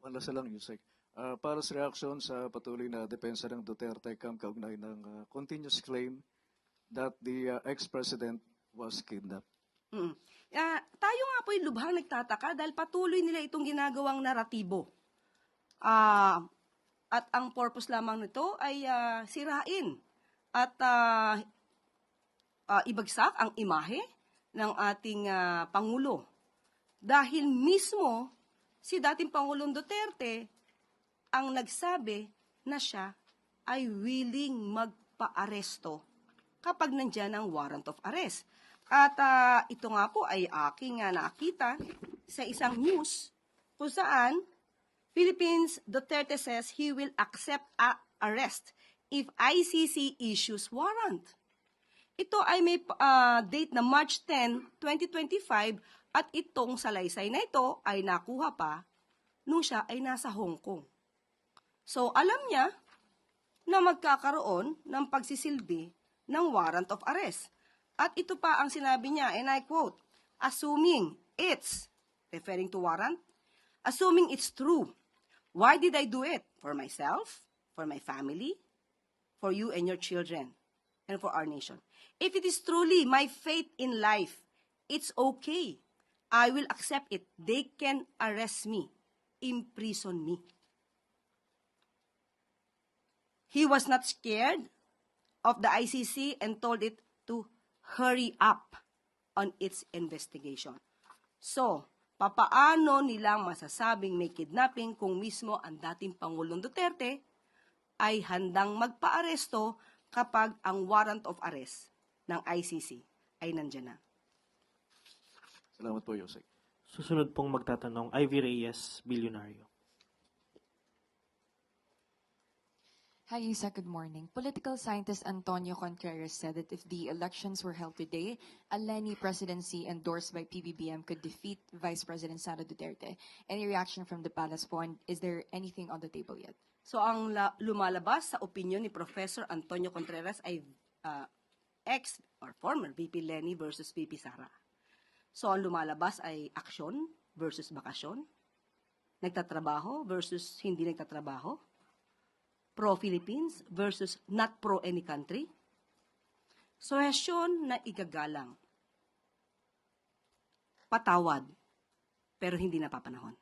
Malasa lang, Yusek. Para sa reaksyon sa patuloy na depensa ng Duterte camp kaugnay ng continuous claim that the ex-president was kidnapped. Tayo nga po yung lubhang nagtataka dahil patuloy nila itong ginagawang naratibo. At ang purpose lamang nito ay sirain at ibagsak ang imahe ng ating Pangulo. Dahil mismo si dating Pangulong Duterte ang nagsabi na siya ay willing magpa-aresto kapag nandyan ang warrant of arrest. At ito nga po ay aking nakita sa isang news kung saan Philippines Duterte says he will accept arrest if ICC issues warrant. Ito ay may date na March 10, 2025 at itong salaysay na ito ay nakuha pa nung siya ay nasa Hong Kong. So alam niya na magkakaroon ng pagsisilbi ng warrant of arrest. At ito pa ang sinabi niya, and I quote, assuming it's, referring to warrant, assuming it's true, why did I do it? For myself, for my family, for you and your children, and for our nation. If it is truly my fate in life, it's okay. I will accept it. They can arrest me, imprison me. He was not scared of the ICC and told it to hurry up on its investigation. So, papaano nilang masasabing may kidnapping kung mismo ang dating Pangulong Duterte ay handang magpa-aresto kapag ang warrant of arrest ng ICC ay nandyan na? Salamat po, Yusek. Susunod pong magtatanong, Ivy Reyes, Bilyonaryo. Hi, Isa. Good morning. Political scientist Antonio Contreras said that if the elections were held today, a Leni presidency endorsed by PBBM could defeat Vice President Sara Duterte. Any reaction from the palace po? And is there anything on the table yet? So ang lumalabas sa opinion ni Professor Antonio Contreras ay ex or former VP Leni versus VP Sara. So ang lumalabas ay aksyon versus bakasyon, nagtatrabaho versus hindi nagtatrabaho, pro-Philippines versus not pro-any country, suhesyon na igagalang, patawad, pero hindi napapanahon.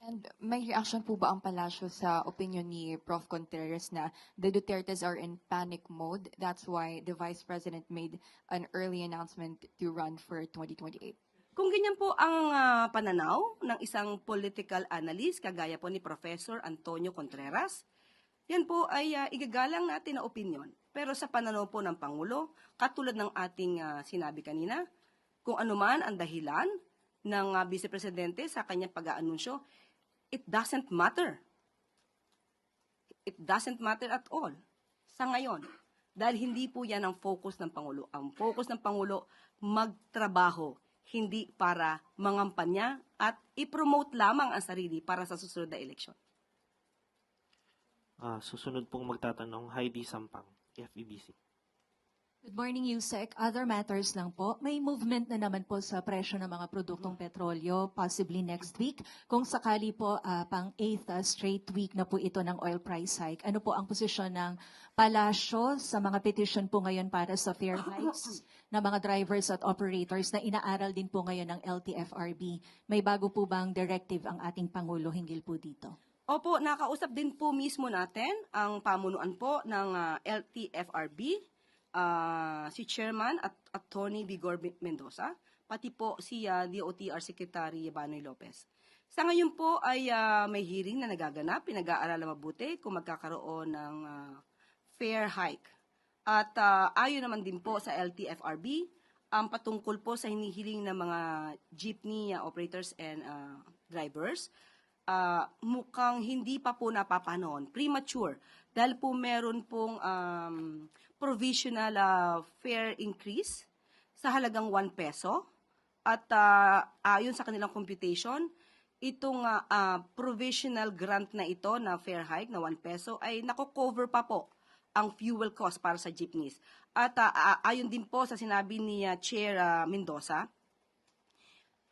And may reaction po ba ang palasyo sa opinion ni Prof. Contreras na the Dutertes are in panic mode? That's why the Vice President made an early announcement to run for 2028. Kung ganyan po ang pananaw ng isang political analyst, kagaya po ni Professor Antonio Contreras, yan po ay igagalang natin na opinion. Pero sa pananaw po ng Pangulo, katulad ng ating sinabi kanina, kung anuman ang dahilan ng Vice Presidente sa kanyang pag-aanunsyo, it doesn't matter. It doesn't matter at all sa ngayon. Dahil hindi po yan ang focus ng Pangulo. Ang focus ng Pangulo, magtrabaho, hindi para mangampanya at i-promote lamang ang sarili para sa susunod na eleksyon. Susunod pong magtatanong, Heidi Sampang, FEBC. Good morning, Yusek. Other matters lang po. May movement na naman po sa presyo ng mga produktong petrolyo, possibly next week. Kung sakali po, pang 8th straight week na po ito ng oil price hike. Ano po ang posisyon ng palasyo sa mga petition po ngayon para sa fare hikes ng mga drivers at operators na inaaral din po ngayon ng LTFRB? May bago po bang directive ang ating Pangulo hinggil po dito? Opo, nakausap din po mismo natin ang pamunuan po ng LTFRB, si Chairman at Attorney Vigor Mendoza, pati po si DOTR Secretary Banoy Lopez. Sa ngayon po ay may hearing na nagaganap, pinag-aaralan mabuti kung magkakaroon ng fare hike. At ayon naman din po sa LTFRB, ang patungkol po sa hinihiling ng mga jeepney operators and drivers, mukhang hindi pa po napapanon, premature, dahil po meron pong provisional fare increase sa halagang 1 peso at ayon sa kanilang computation, itong provisional grant na ito na fare hike na 1 peso ay nako-cover pa po ang fuel cost para sa jeepneys. At ayon din po sa sinabi ni Chair Mendoza,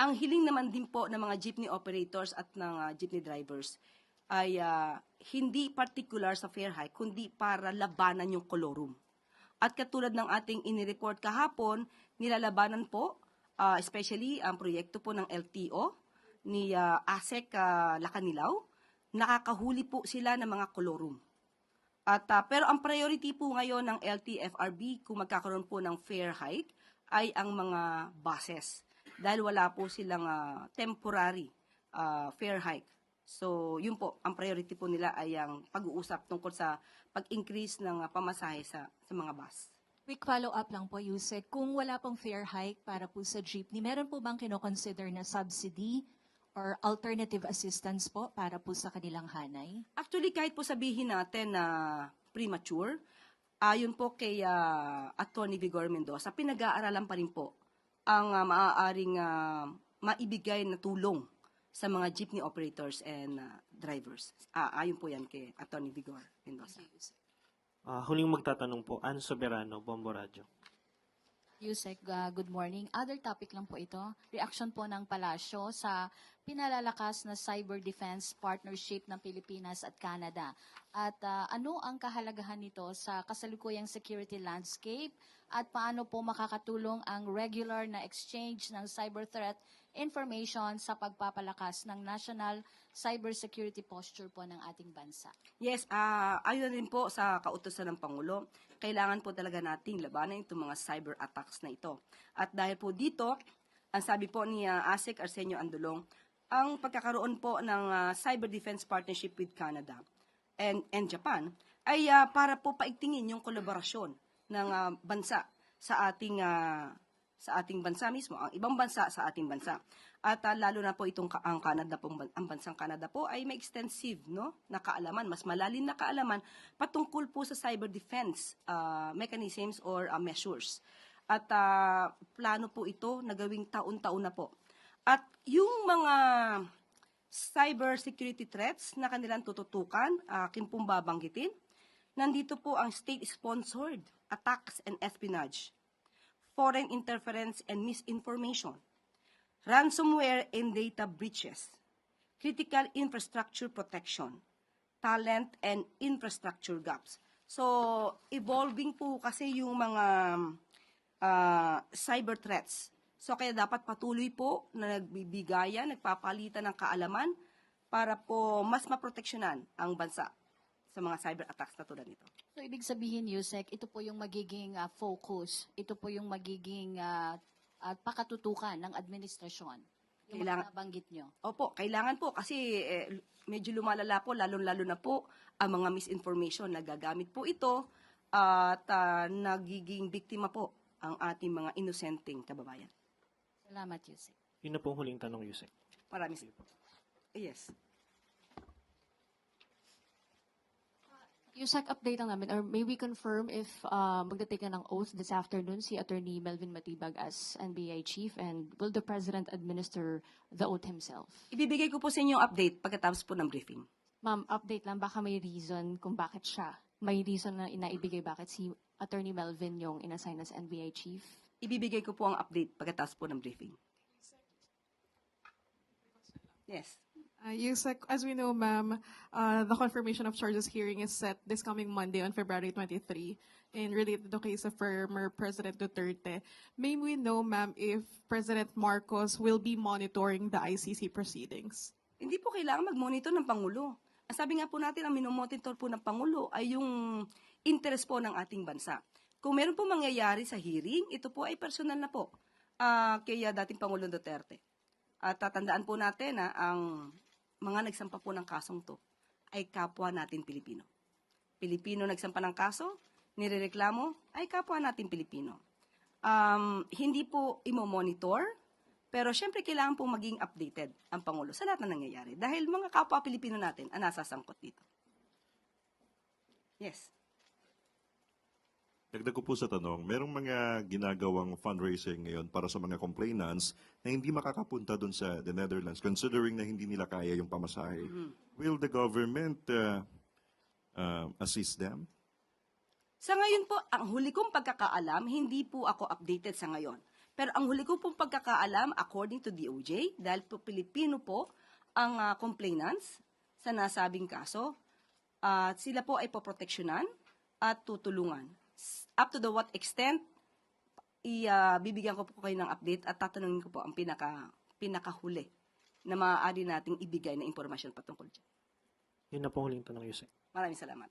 Ang hiling naman din po ng mga jeepney operators at ng jeepney drivers ay hindi particular sa fare hike, kundi para labanan yung kolorum. At katulad ng ating inireport kahapon, nilalabanan po, especially ang proyekto po ng LTO ni ASEC Lacanilaw, nakakahuli po sila ng mga kolorum. At pero ang priority po ngayon ng LTFRB kung magkakaroon po ng fare hike ay ang mga buses dahil wala po silang temporary fare hike. So, yun po, ang priority po nila ay ang pag-uusap tungkol sa pag-increase ng pamasahe sa mga bus. Quick follow-up lang po, Yusek. Kung wala pong fare hike para po sa jeepney, meron po bang kinoconsider na subsidy or alternative assistance po para po sa kanilang hanay? Actually, kahit po sabihin natin na premature, ayon po kay Attorney Vigor Mendoza, pinag-aaralan pa rin po ang maaaring maibigay na tulong sa mga jeepney operators and drivers. Ayon po yan kay Attorney Vigor Mendoza. Huling magtatanong po, Ann Soberano, Bombo Radio. Yusek, good morning. Other topic lang po ito. Reaction po ng Palasyo sa pinalalakas na cyber defense partnership ng Pilipinas at Canada. At ano ang kahalagahan nito sa kasalukuyang security landscape at paano po makakatulong ang regular na exchange ng cyber threat information sa pagpapalakas ng national cybersecurity posture po ng ating bansa? Yes, ayon din po sa kautusan ng Pangulo, kailangan po talaga nating labanan itong mga cyber attacks na ito. At dahil po dito, ang sabi po ni ASEC Arsenio Andulong, ang pagkakaroon po ng cyber defense partnership with Canada and Japan ay para po paigtingin yung kolaborasyon ng bansa sa ating bansa mismo, ang ibang bansa sa ating bansa. At lalo na po ang Canada po, ang bansang Canada po ay may extensive na kaalaman, mas malalim na kaalaman patungkol po sa cyber defense mechanisms or measures. At plano po ito na gawing taon-taon na po. At yung mga cyber security threats na kanilang tututukan, akin pong babanggitin, nandito po ang state-sponsored attacks and espionage, foreign interference and misinformation, ransomware and data breaches, critical infrastructure protection, talent and infrastructure gaps. So, evolving po kasi yung mga cyber threats. So, kaya dapat patuloy po na nagbibigayan, nagpapalitan ng kaalaman para po mas maproteksyonan ang bansa sa mga cyber attacks na tulad nito. So, ibig sabihin, Yusek, ito po yung magiging focus, ito po yung magiging pakatutukan ng administrasyon. Yung mga nabanggit nyo. Opo, kailangan po kasi medyo lumalala po, lalo-lalo na po ang mga misinformation. Nagagamit po ito at nagiging biktima po ang ating mga inosenteng kababayan. Salamat, Yusek. Yun na po ang huling tanong, Yusek. Maraming yes. Yusek, update lang namin, or may we confirm if magdetake na ng oath this afternoon si Attorney Melvin Matibag as NBI Chief, and will the President administer the oath himself? Ibibigay ko po sa inyo yung update pagkatapos po ng briefing. Ma'am, update lang, baka may reason kung bakit siya. May reason na inaibigay bakit si Attorney Melvin yung inassign as NBI Chief? Ibibigay ko po ang update pagkatapos po ng briefing. Yes. Yusek, as we know, ma'am, the confirmation of charges hearing is set this coming Monday on February 23 and related to the case of former President Duterte. May we know, ma'am, if President Marcos will be monitoring the ICC proceedings? Hindi po kailangan mag-monitor ng Pangulo. Ang sabi nga po natin, ang minomonitor po ng Pangulo ay yung interest po ng ating bansa. Kung meron po mangyayari sa hearing, ito po ay personal na po kay dating Pangulong Duterte. At tatandaan po natin na ang mga nagsampa po ng kasong to ay kapwa natin Pilipino. Pilipino nagsampa ng kaso, nirereklamo, ay kapwa natin Pilipino. Hindi po imo-monitor, pero syempre kailangan po maging updated ang Pangulo sa lahat na nangyayari. Dahil mga kapwa Pilipino natin ang nasasangkot dito. Yes. Dagdag ko po sa tanong, merong mga ginagawang fundraising ngayon para sa mga complainants na hindi makakapunta doon sa the Netherlands considering na hindi nila kaya yung pamasahe. Will the government assist them? Sa ngayon po, ang huli kong pagkakaalam, hindi po ako updated sa ngayon. Pero ang huli ko pong pagkakaalam, according to DOJ, dahil po Pilipino po ang complainants sa nasabing kaso, sila po ay poproteksyonan at tutulungan. Up to the what extent, bibigyan ko po kayo ng update at tatanungin ko po ang pinakahuli na maaari nating ibigay na impormasyon patungkol dyan. Yun na po huling tanong, Yusek. Maraming salamat.